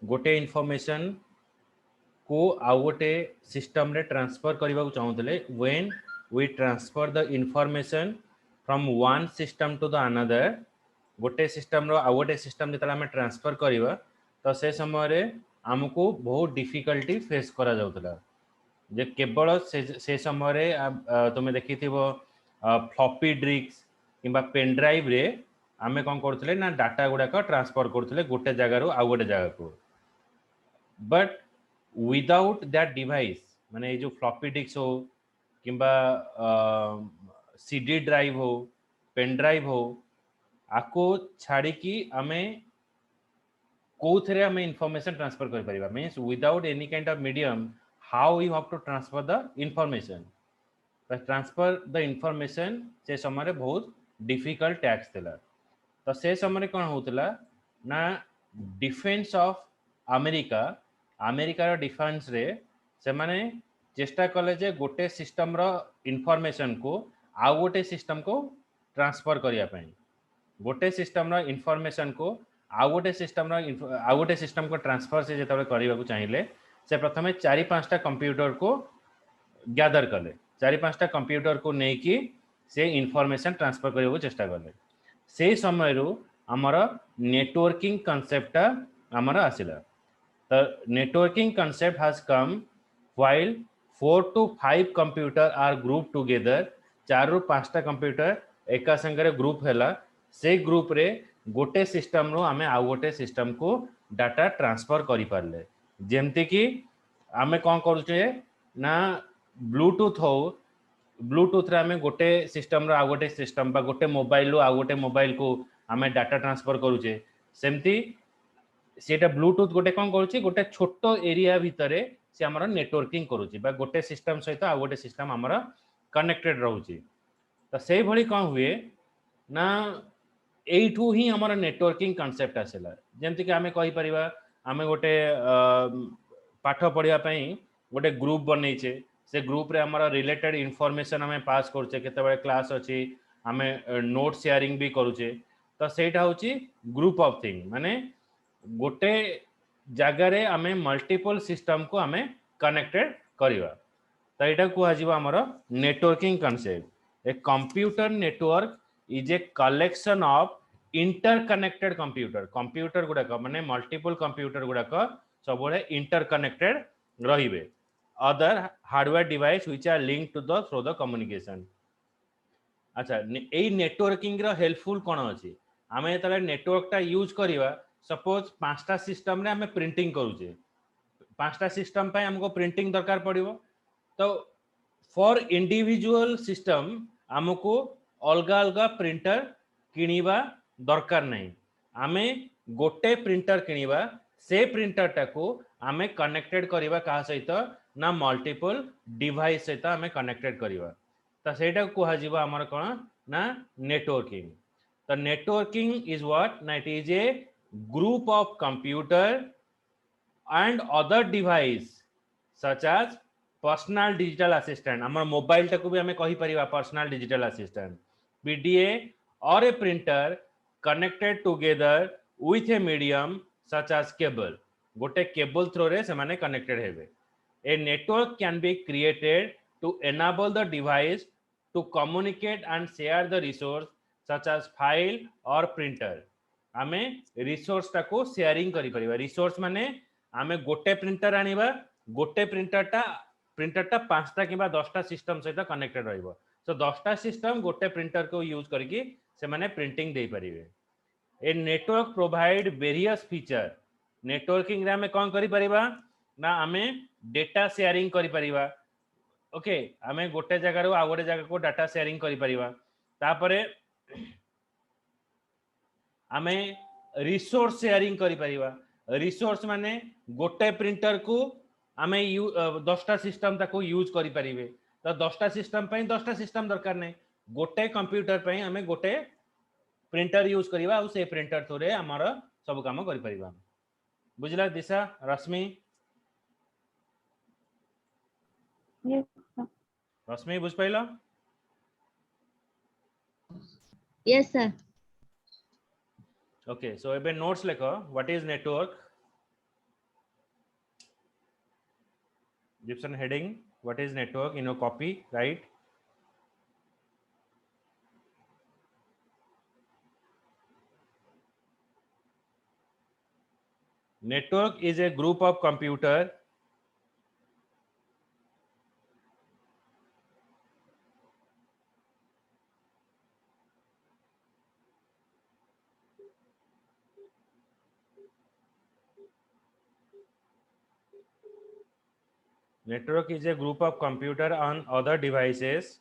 गोटे इनफॉरमेशन को आउ गोटे सिस्टम रे ट्रांसफर करने को चाहूले when we transfer the information from one system to the another गोटे सिस्टम रो आउ गोटे सिस्टम जो आम ट्रांसफर करवा तो से समय आमको बहुत डिफिकल्टी फेस करा जाउतला जे केवल से समय तुम्हें देखी फ्लॉपी डिस्क किंबा पेन ड्राइव रे आमे कौन करते ना डाटा गुड़ाक ट्रांसफर करते गोटे जगार आउ गोटे जगह को बट विदाउट दैट डिवाइस माने जो फ्लॉपी डिस्क हो किंबा सीडी ड्राइव हो पेन ड्राइव हो आको छाड़ी की आमे कोथरे आमे इंफॉर्मेशन ट्रांसफर कर परिबा means without any kind of medium how you have to transfer the information transfer the information से समय बहुत डिफिकल्ट टैक्स थिला तो से समय कौन होता ना डिफेन्स ऑफ अमेरिका अमेरिकार डिफेन्स रे से माने चेष्टा कले जे गोटे सिस्टम रो इंफॉर्मेशन को आउ गोटे सिस्टम को ट्रांसफर करिया पई गोटे सिस्टम रो इंफॉर्मेशन को आउ गोटे सिस्टम को ट्रांसफर से जेतबे करबा को चाहिए से प्रथमे 4-5टा कंप्यूटर को गैदर कले 4-5टा कंप्यूटर को नेकी से इंफॉर्मेशन ट्रांसफर करने को चेष्टा कले से समय आमर नेटवर्किंग कॉन्सेप्ट आमर आसिला तो networking concept has come while 4 to 5 computer are group together 4 ରୁ 5टा कंप्यूटर एका संगे ग्रुप हैला से ग्रुप रे गोटे सिस्टम रो आमे आउ गोटे सिस्टम को डाटा ट्रांसफर करि पारले जेमति कि आमे कोन करूचे ना ब्लूटूथ हो ब्लूटूथ रे आमे गोटे सिस्टम रो आ गोटे सिस्टम बा गोटे मोबाइल रो आ गोटे मोबाइल को आमे डाटा ट्रांसफर करूचे सेमती सेटा ब्लूटूथ गोटे कोन करूची गोटे छोटो एरिया भितरे से हमर नेटवर्किंग करूची बा गोटे सिस्टम सहित आ गोटे सिस्टम हमर कनेक्टेड रहूची तो से भली कोन हुए ना एठू ही हमर नेटवर्किंग कांसेप्ट आसेला जेमति कि आमे कहि परिबा आमे गोटे पाठ पढ़िया पई गोटे ग्रुप बनैछे से ग्रुप रे हमारा रिलेटेड इनफॉरमेशन हमें पास करछे केते बळे क्लास अछि हमें नोट शेयरिंग भी करूछे तो सेटा होची ग्रुप ऑफ थिंग माने गोटे जगह रे हमें मल्टीपल सिस्टम को हमें कनेक्टेड करिवा तो एटा कुआ जीवा हमर networking concept a computer network is a collection of interconnected computer गुडाक माने मल्टीपल कंप्यूटर गुडाक सब बळे इंटरकनेक्टेड रहिबे other hardware device which are linked to the through the communication अच्छा एई नेटवर्किंग रो हेल्पफुल कोन अछि आमे तले नेटवर्क ता यूज करिवा सपोज 5टा सिस्टम रे हमें प्रिंटिंग करूचे 5टा सिस्टम पे हमको प्रिंटिंग दरकार पड़िबो तो फॉर इंडिविजुअल सिस्टम हमको अलगा अलगा प्रिंटर किनिबा दरकार नहीं आमे गोटे प्रिंटर किनिबा से प्रिंटर टाको आमे कनेक्टेड करिबा का सहित ना मल्टीपल डिवाइस सहित आमे कनेक्टेड करिबा तो सेटा कुहा जीवा हमर कोन ना नेटवर्किंग तो नेटवर्किंग इज व्हाट ना it is a group of computer and other device such as personal digital assistant हमर मोबाइल टाको भी हमें कहि परिबा personal digital assistant PDA or a printer connected together with a medium such as cable गोटे cable through रे से माने कनेक्टेड हेबे a network can be created to enable the device to communicate and share the resource such as file or printer आमे resource टाको sharing करि परिबा resource माने आमे गोटे प्रिंटर आनिबा गोटे प्रिंटर टा 5टा किबा 10टा सिस्टम सहित कनेक्टेड रहइबो सो 10टा सिस्टम गोटे प्रिंटर को यूज करके से माने प्रिंटिंग दे परिबे a network provide various feature networking रे हमें कोन करि परिबा ना हमें डेटा शेयरिंग करि परिबा ओके हमें गोटे जगह रो आ गोटे जगह को डाटा शेयरिंग करि परिबा तापरे हमें रिसोर्स शेयरिंग करि परिबा रिसोर्स माने गोटे प्रिंटर को आमे 10टा सिस्टम ताको यूज करि परिबे तो 10टा सिस्टम पई 10टा सिस्टम दरकार नै गोटे कंप्यूटर पई हमें गोटे प्रिंटर यूज करिबा और से प्रिंटर थोरे हमर सब काम करि परिबा बुझला दिशा रश्मि Yes, sir. रश्मि बुझ पाइला Yes, sir. ओके सो एबे नोट्स लेखो what is network Gibson heading, what is network in your copy, right? Network is a group of computer network is a group of computer on other devices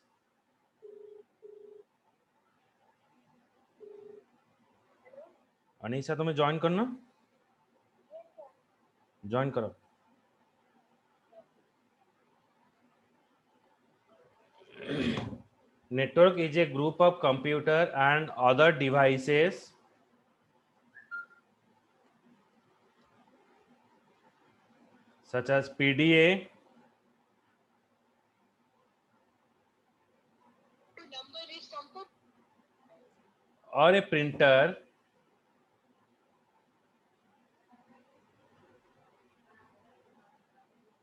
Anisha तुम्हें join करना join करो network is a group of computer and other devices such as PDA or a printer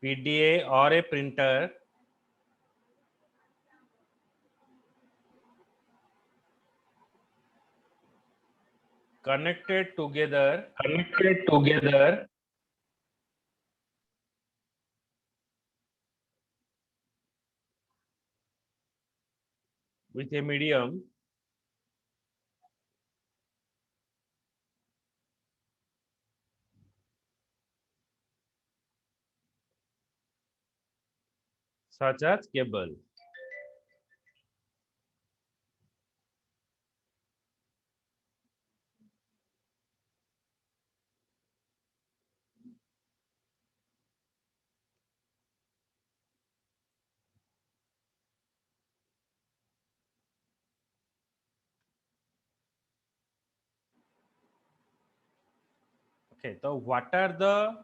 PDA or a printer connected together with a medium such as cable. Okay, so what are the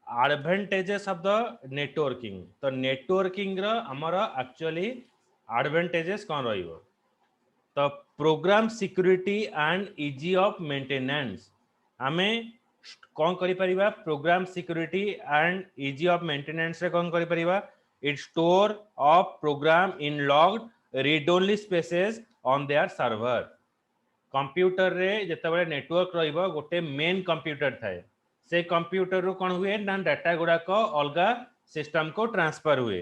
advantages of the networking? तो networking रा हमारा actually advantages कौन रहिबो? तो program security and easy of maintenance. हमें कौन करी परिबा? Program security and easy of maintenance रे कौन करी परिबा? It store of program in logged read-only spaces on their server. Computer रे जेतेबेले नेटवर्क रहिबो गोटे मेन कंप्यूटर थाए से कंप्यूटर रो कोन हुए ना डाटा गुडा को अलगा सिस्टम को ट्रांसफर हुए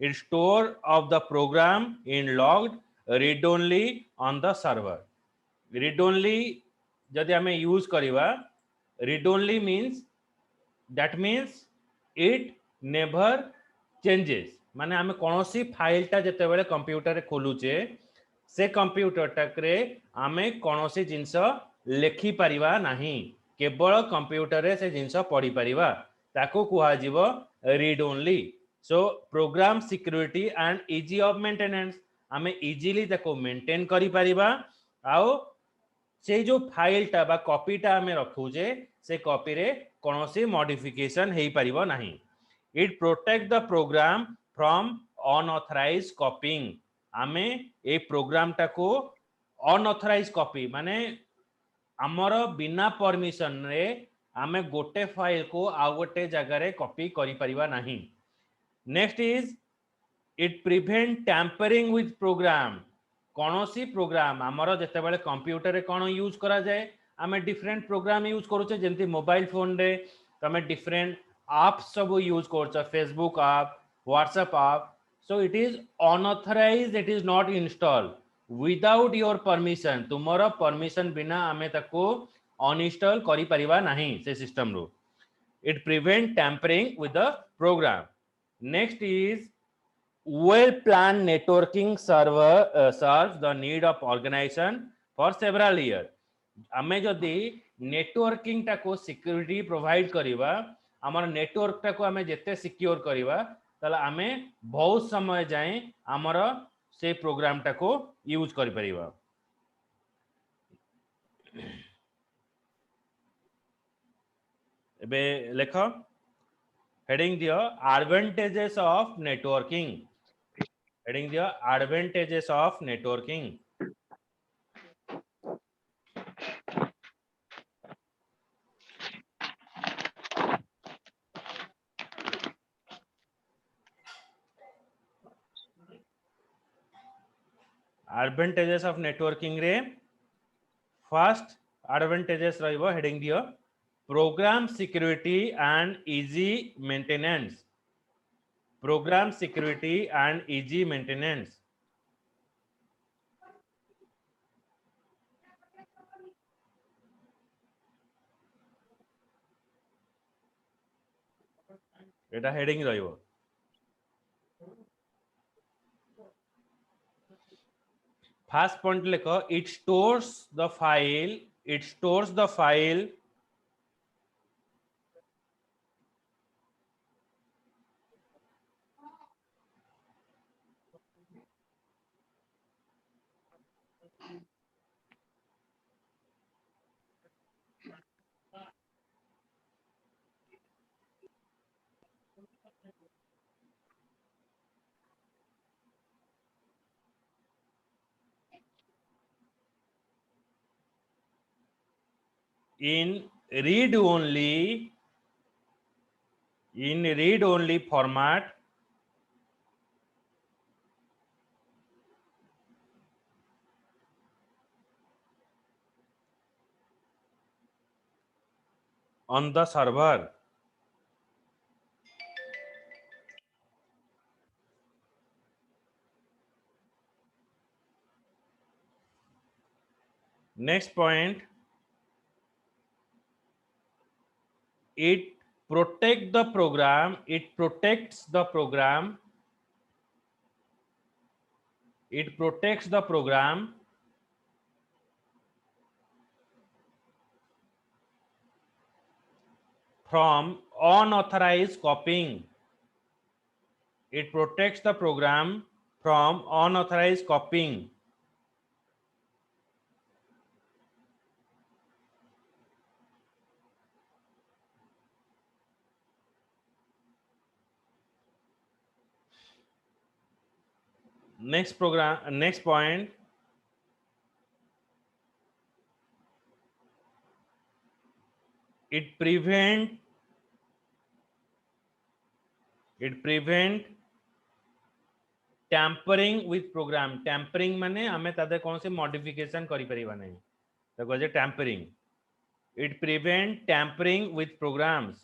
it store of the program in logged read only on the server read only जदि हमें यूज करिवा read only means that means it never changes माने हमें कोनोसी फाइलटा जेतेबेले कंप्यूटर रे खोलुचे से कंप्यूटर टाकरे आमे कोनोसी जिंस लेखि परिवा नाही केवल कंप्यूटर रे से जिंस पढ़ी परिवा ताको कुहा जीवो read only so program security and easy of maintenance आमे इजीली ताको मेंटेन करि परिवा आउ से जो फाइलटा बा कॉपीटा आमे रखुजे से कॉपी रे कोनोसी मॉडिफिकेशन हेई परिबो नाही it protect the program from unauthorized copying आमे ए प्रोग्राम टाको अनऑथराइज कॉपी माने हमर बिना परमिशन रे आमे गोटे फाइल को आ गोटे जगह रे कॉपी करि परिबा नाही next is it prevent tampering with program कोनोसी प्रोग्राम हमर जेतेबेले कंप्यूटर रे कोन यूज करा जाय आमे डिफरेंट प्रोग्राम यूज करूचे जेंति मोबाइल फोन रे तमे डिफरेंट एप्स सब यूज करछ Facebook app WhatsApp app so it is unauthorized it is not installed without your permission तुमरो परमिशन बिना आमे ताको अनइंस्टॉल करि परिबा नाही से सिस्टम रो it prevent tampering with the program next is well planned networking serves the need of organization for several years आमे जदि नेटवर्किंग टाको सिक्योरिटी प्रोवाइड करिवा हमर नेटवर्क टाको आमे जेते सिक्योर करिवा ताला आमे बहुत समय जाए हमर से प्रोग्राम टाको यूज करि परिबा एबे लेख हेडिंग दियो एडवांटेजेस ऑफ नेटवर्किंग हेडिंग दियो advantages of networking advantages of networking रे first advantages रहिबो heading दियो program security and easy maintenance. Program security and easy maintenance. Etah heading रहिबो फर्स्ट पॉइंट लिखो it stores the file in read only format on the server. Next point, it protects the program from unauthorized copying. It protects the program from unauthorized copying. Next point, it prevent tampering with program. Tampering माने हमें तादे कौन से modification करी परिवा नहीं तो कहते tampering. It prevent tampering with programs.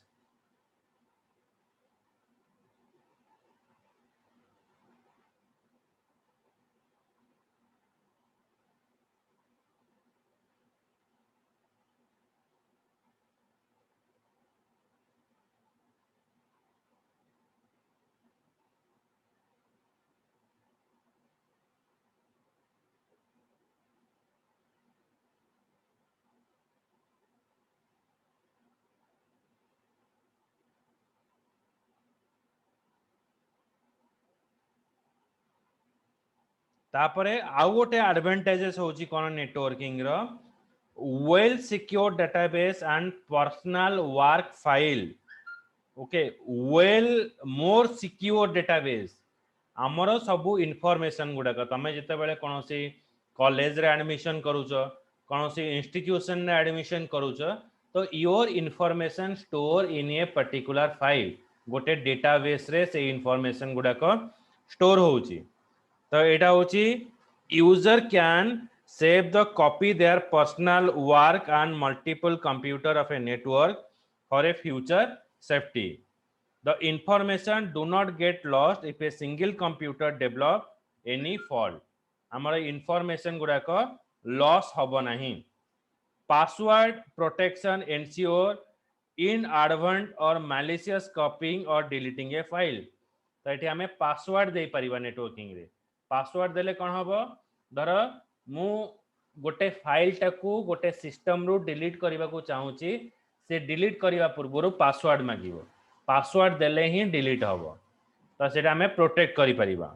तापरे आउ गोटे एडवांटेजेस होची कोन नेटवर्किंग रो well secure database and personal work file okay well more secure database हमरो सबु इन्फॉर्मेशन गुडा तमे जते बेले कोनोसी कॉलेज रे एडमिशन करूचो कोनोसी इंस्टीट्यूशन रे एडमिशन करूचो तो your information store in a particular file गोटे डेटाबेस रे से इन्फॉर्मेशन गुडा को स्टोर होउची तो एटा होची user can save the copy their personal work and multiple computer of a network for a future safety. The information do not get lost if a single computer develop any fault. हमारा information गुड़ा को loss होबो नहीं. Password protection ensure inadvertent or malicious copying or deleting a file. तो एठी हमें password दे परिबा networking रे. Password देले कोन होबो धर मु गोटे फाइल टाकू गोटे सिस्टम रु डिलीट करबा को चाहूची से डिलीट करबा पूर्व पासवर्ड मागिबो पासवर्ड देले ही डिलीट होबो तो सेटा हमें प्रोटेक्ट करि परिबा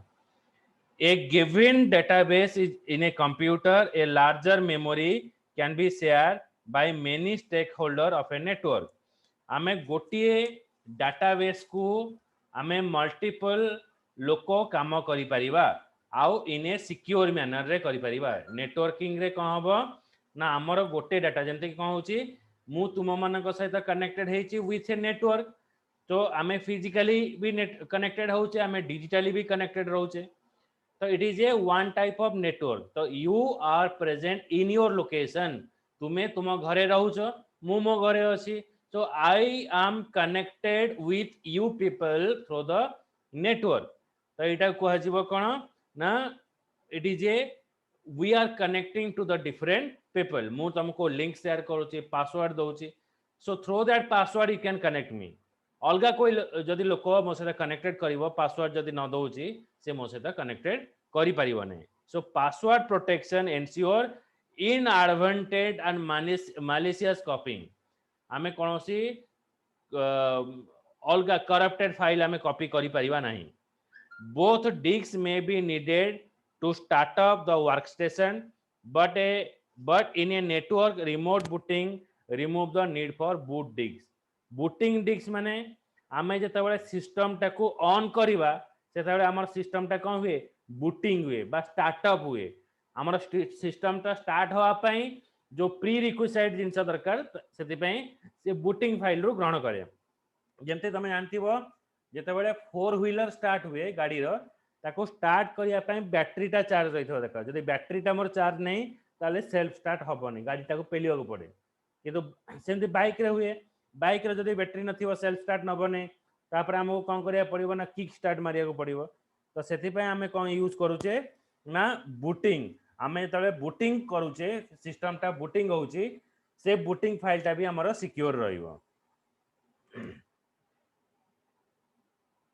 a given database is in a computer a larger memory can be share by many stakeholder of a network हमें गोटिए डेटाबेस को हमें मल्टीपल लोको काम करि परिबा आउ इन ए सिक्योर मैनर रे करि परिबा नेटवर्किंग रे कोन हबो ना हमर गोटे डाटा जेंते कोन होची मु तुम मानक सहित कनेक्टेड हेची विथ ए नेटवर्क तो हमें फिजिकली भी कनेक्टेड होचे हमें डिजिटली भी कनेक्टेड रहउचे तो it is a one type of network. तो you are present in your location. तुमे तुम घरे रहूच, मु मो घरे अछि. So I am connected with you people through the network. तो इटा कुहा जिवो कोन ना, it is a we are connecting to the different people. मु तुमको लिंक शेयर करूची, password दउची. So through that password you can connect me. अलगा कोई जदि लोक मो सहित कनेक्टेड करिवो, पासवर्ड जदि न दउची से मो सहित कनेक्टेड करि परिबो नै. So password protection ensure inadvertent and malicious copying. आमे कोनोसी अलगा करप्टेड फाइल आमे कॉपी करि परिबा नाही. Both disks may be needed to start up the workstation, but in a network remote booting remove the need for boot disks. Booting disks माने आमे जेतेबेले system टाको ऑन करिवा सेतेबेले हमर सिस्टम टा कोन हुए, बूटिंग हुए बा स्टार्टअप हुए. हमर सिस्टम टा स्टार्ट होआ पई जो प्री रिक्विजिट जिंस दरकार सेति पई से बूटिंग फाइल रु ग्रहण करे. जेमते तमे जानथिबो जेतेबेले 4 व्हीलर स्टार्ट हुए गाड़ी रो ताको स्टार्ट करिया पई बैटरी टा चार्ज रहिथो. देखो जदि बैटरी टा मोर चार्ज नै ताले सेल्फ स्टार्ट हबोनी, गाड़ी टाको पेलियो को पड़े. किंतु सेमति बाइक रे हुए, बाइक रे जदि बैटरी नथिबो सेल्फ स्टार्ट नबने, तापर हमको कोन करिया पड़िबो ना किक स्टार्ट मारिया को पड़िबो. तो सेति पई हमें कोन यूज करूचे ना बूटिंग. हमें तले बूटिंग करूचे, सिस्टम टा बूटिंग होउची, से बूटिंग फाइल टा भी हमरो सिक्योर रहिबो.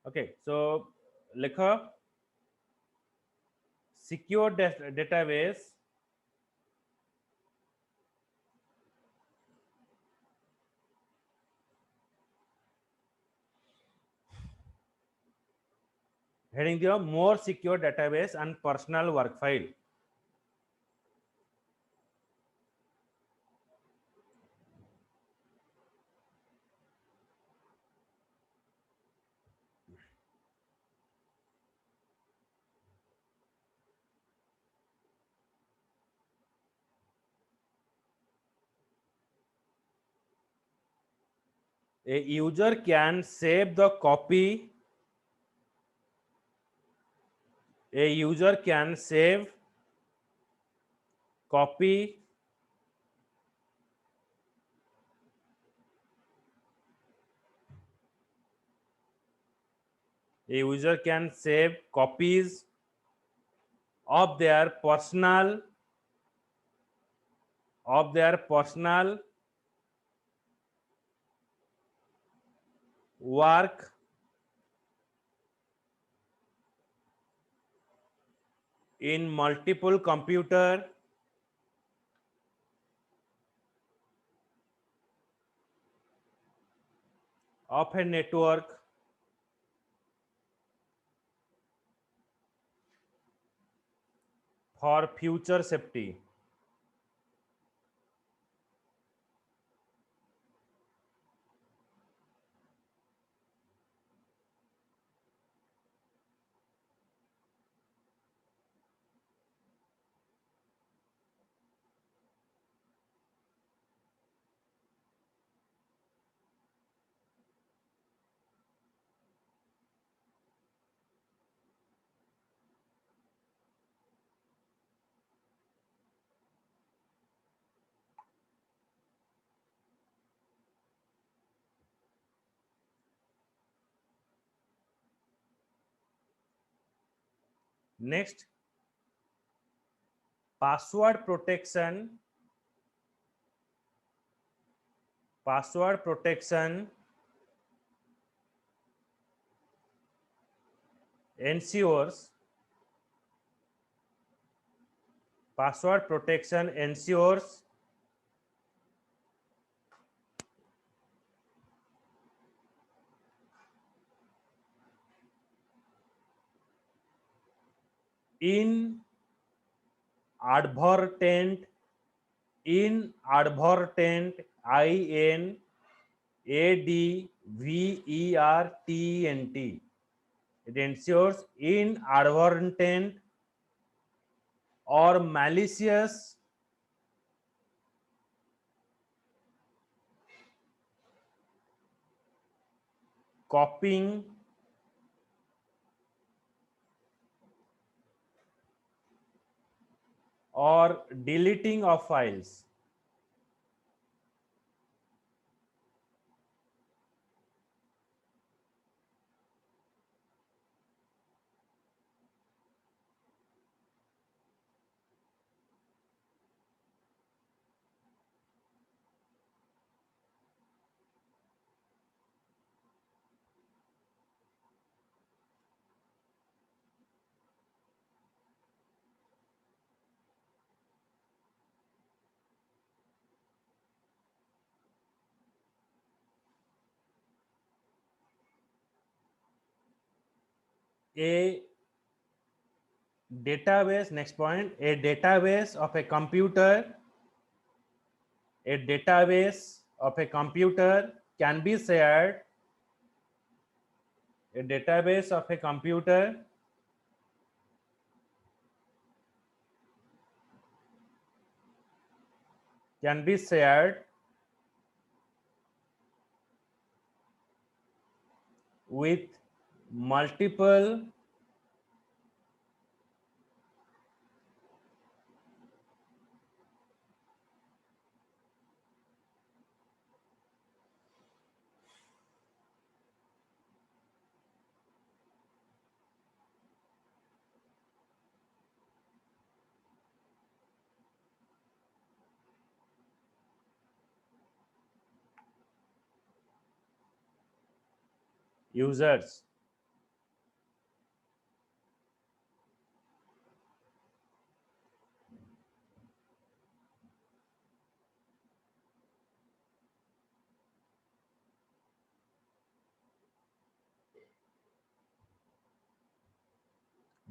Okay, so lekha secure database heading the more secure database and personal work file. A user can save the copy. A user can save copy a user can save copies of their personal work in multiple computer of a network for future safety. Next, password protection ensures inadvertent inadvertent it ensures inadvertent or malicious copying or deleting of files. A database, next point, a database of a computer, a database of a computer can be shared, a database of a computer can be shared with multiple users.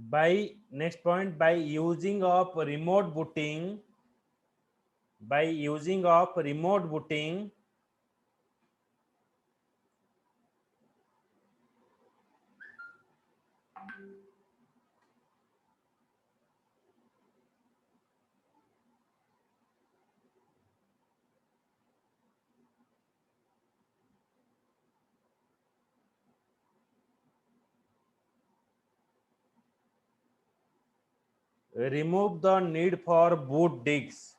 By next point, by using of remote booting, by using of remote booting, remove the need for boot disks.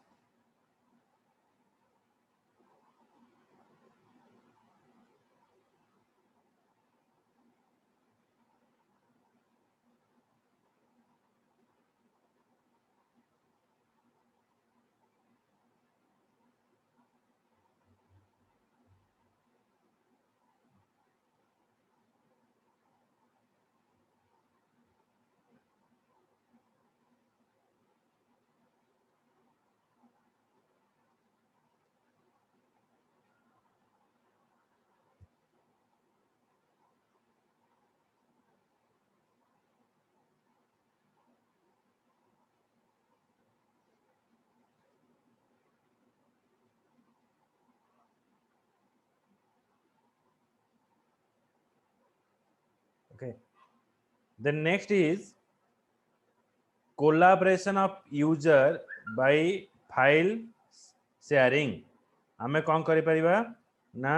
Okay. The next is collaboration of user by file sharing. आमे कौन करि परिबा ना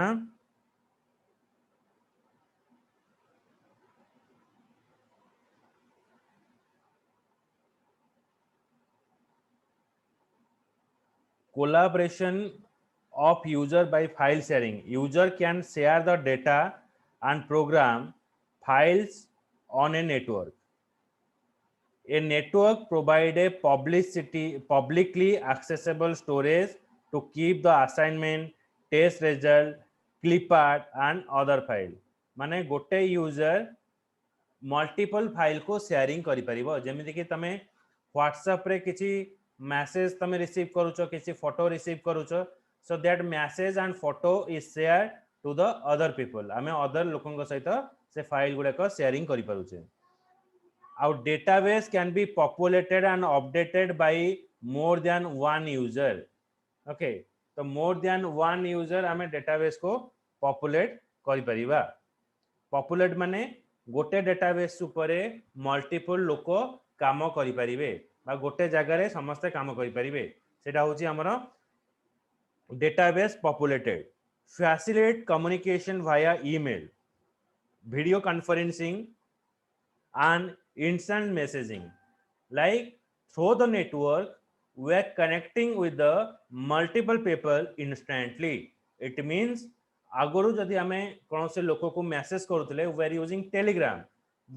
collaboration of user by file sharing. User can share the data and program files on a network. A network provides a publicly accessible storage to keep the assignment, test result, clip art and other file. माने गोटे user multiple file को sharing करि परिबो जेमिति कि तमे WhatsApp रे किछि message तमे receive करूछो किछि फोटो रिसीव करूछो so that message and photo is share to the other people आमे अदर लोकन सहित से फाइल गुडे को शेयरिंग करि पारुछे. Our database can be populated and updated by more than one user. Okay, तो more than one user आमे database को populate करि परिबा. Populate माने गोटे database उपरे multiple लोक काम करि परिबे बा गोटे जगह रे समस्त काम करि परिबे सेटा होची हमरो database populated. Facilitate communication via email, video conferencing and instant messaging. Like through the network, we are connecting with the multiple people instantly. It means aguru jodi ame konosi loko ko message करुतले we are using telegram,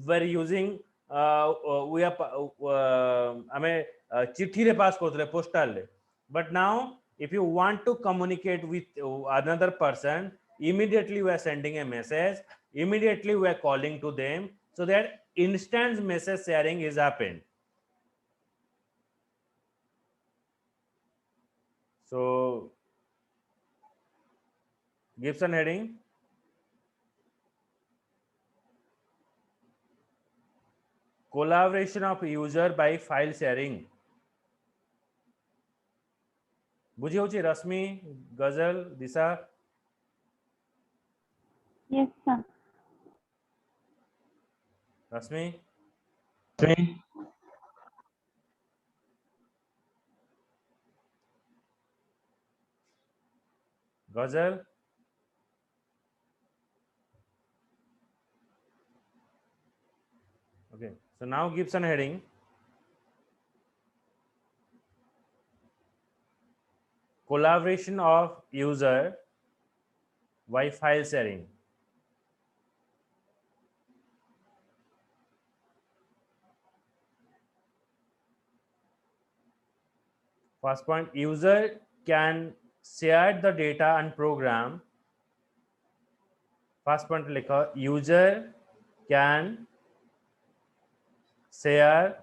we are using we are ame चिट्ठी रे पास करुतले postal रे. But now if you want to communicate with another person, immediately we are sending a message, immediately we are calling to them, so that instant message sharing is happened. So Gibson heading, collaboration of user by file sharing. बुझी होची रश्मि, गजल, दिशा? Yes, sir. रश्मि, गजल? Okay, so now Gibson heading, collaboration of user by file sharing. First point, user can share the data and program. First point लिखो, user can share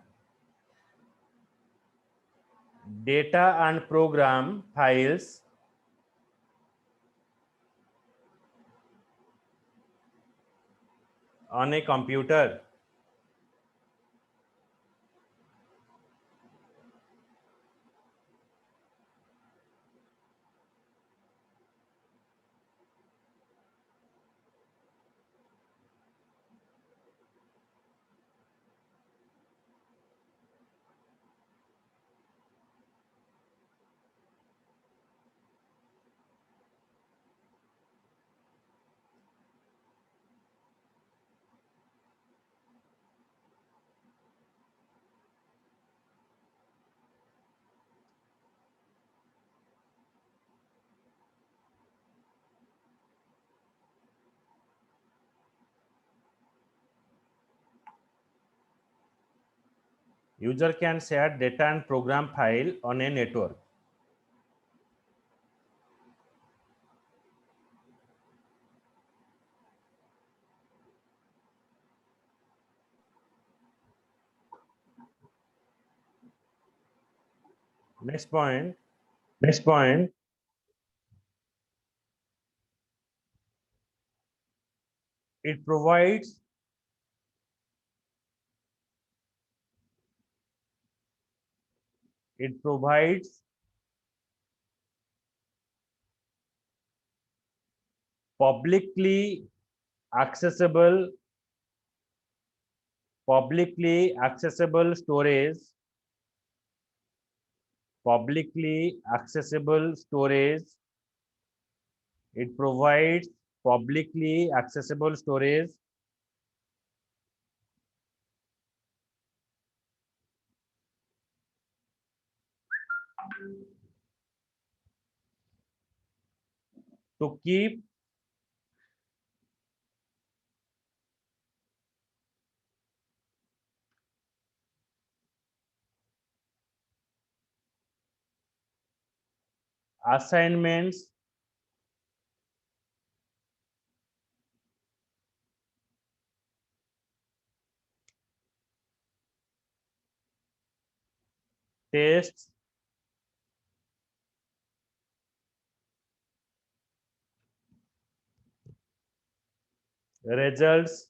data and program files on a computer. User can share data and program file on a network. Next point, it provides publicly accessible storage, it provides publicly accessible storage to keep assignments, tests, results,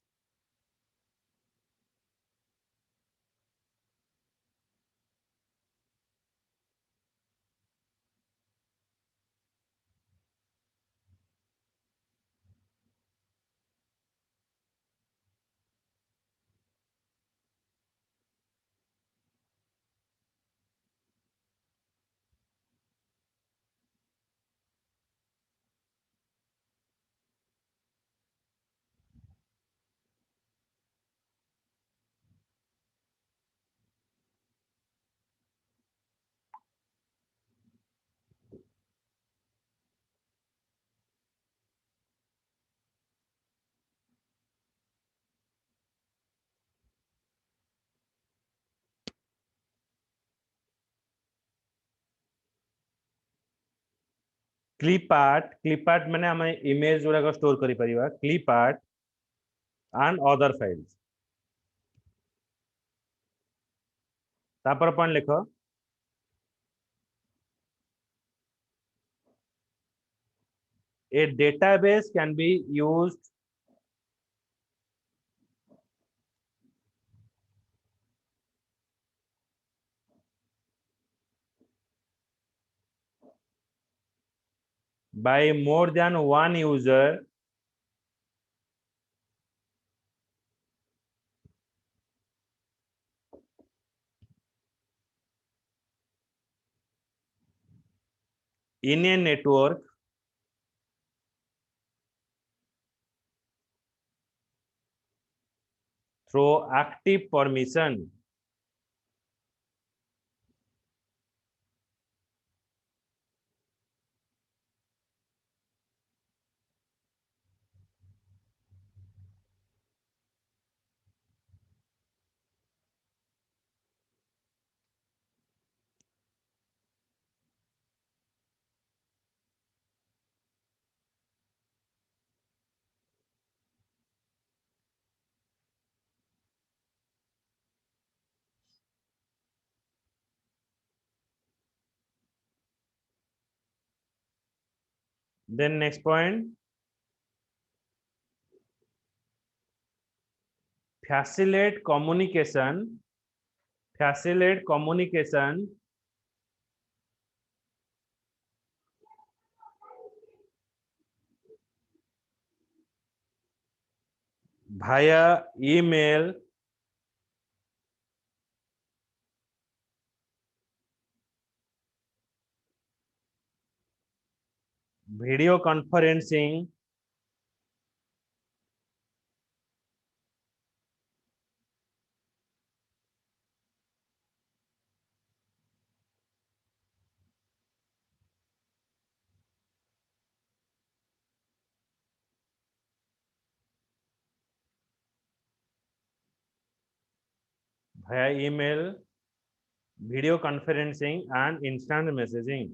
clip art माने हम image गुरा store करि परिबा clip art and other files तापर अपन लिख a database can be used by more than one user in a network through active permission. Then next point, facilitate communication via email, video conferencing, video conferencing and instant messaging.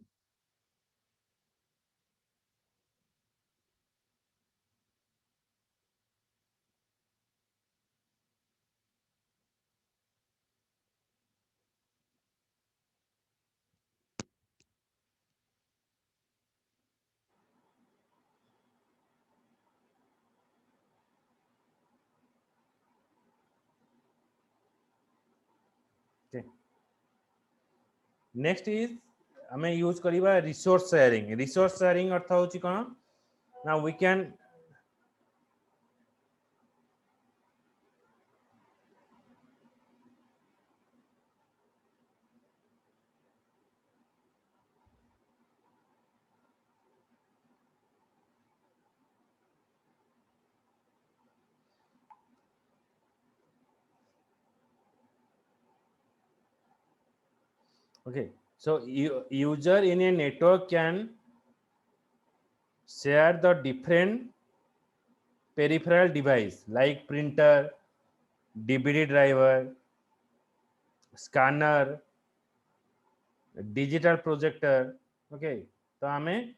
Okay. Next is हमें use करिबा resource sharing अर्थ होची कोन ना we can okay, so user in a network can share the different peripheral device like printer, DVD driver, scanner, digital projector. Okay, तो हमें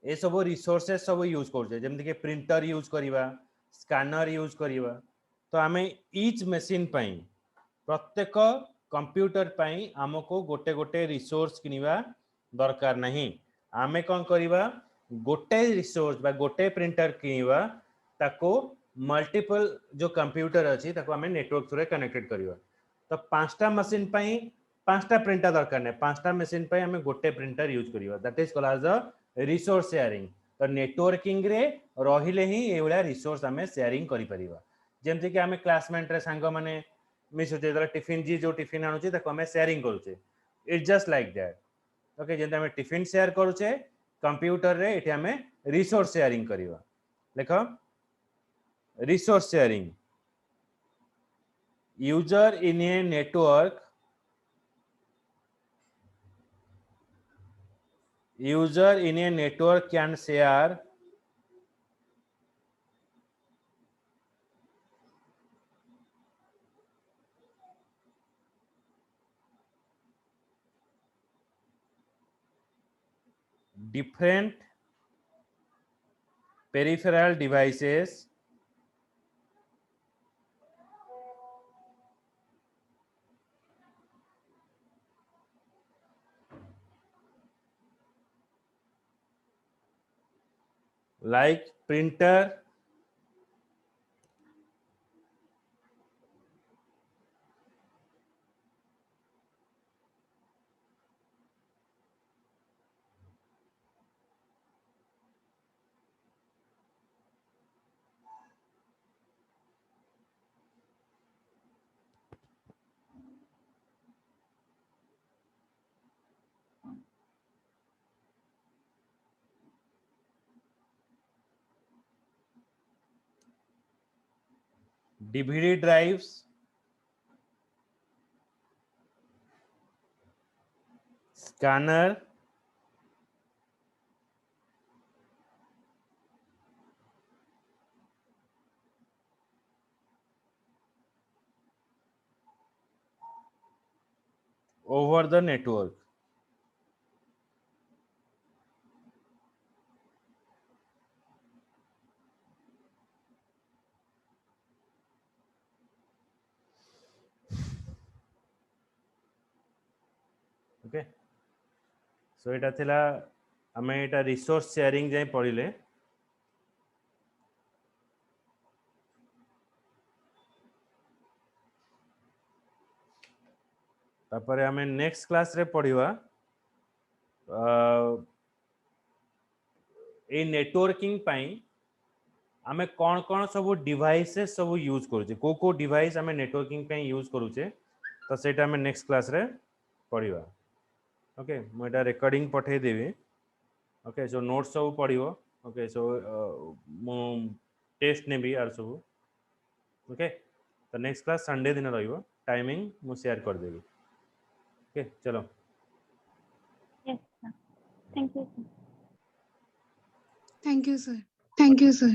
ए सब resources सब यूज करछे जेमति के प्रिंटर यूज करिबा स्कैनर यूज करिबा तो हमें ईच मशीन पई प्रत्येक कंप्यूटर पई हमको गोटे गोटे रिसोर्स किनिबा दरकार नहीं आमे कोन करिबा गोटे रिसोर्स बा गोटे प्रिंटर किनिबा ताको मल्टीपल जो कंप्यूटर अछि ताको हमें नेटवर्क थ्रू कनेक्टेड करिबा तो पांचटा मशीन पई पांचटा प्रिंटर दरकार नहीं पांचटा मशीन पई हमें गोटे प्रिंटर यूज करिबा that is called as resource sharing तो नेटवर्किंग रे रहिले ही एवला रिसोर्स हमें शेयरिंग करि परिबा जेमति कि हमें क्लासमेट रे संग माने मिसुचे जरा टिफिन जी जो टिफिन आनुचे ताको हमें शेयरिंग करूचे it's just like that okay जेंते हमें टिफिन शेयर करूचे कंप्यूटर रे एठी हमें रिसोर्स शेयरिंग करिबा देखो resource sharing user in a network can share different peripheral devices like printer, DVD drives, scanner, over the network. Okay so एटा थिला हमें एटा रिसोर्स शेयरिंग जाय पढ़िले तापरे हमें नेक्स्ट क्लास रे पढ़िवा ए नेटवर्किंग पाई आमे कौन कौन सब डिवाइसेस सब यूज करूचे को डिवाइस आमे नेटवर्किंग पे यूज करूचे तो सेटा हमें नेक्स्ट क्लास रे पढ़िवा ओके मु एटा रिकॉर्डिंग पठे देबी ओके सो नोट्स सब पढ़िवो ओके सो मु टेस्ट नेबी आर सब ओके तो नेक्स्ट क्लास संडे दिन रहिबो टाइमिंग मु शेयर कर देबी ओके चलो Yes, sir. Thank you, sir. Thank you, sir. Thank you, sir.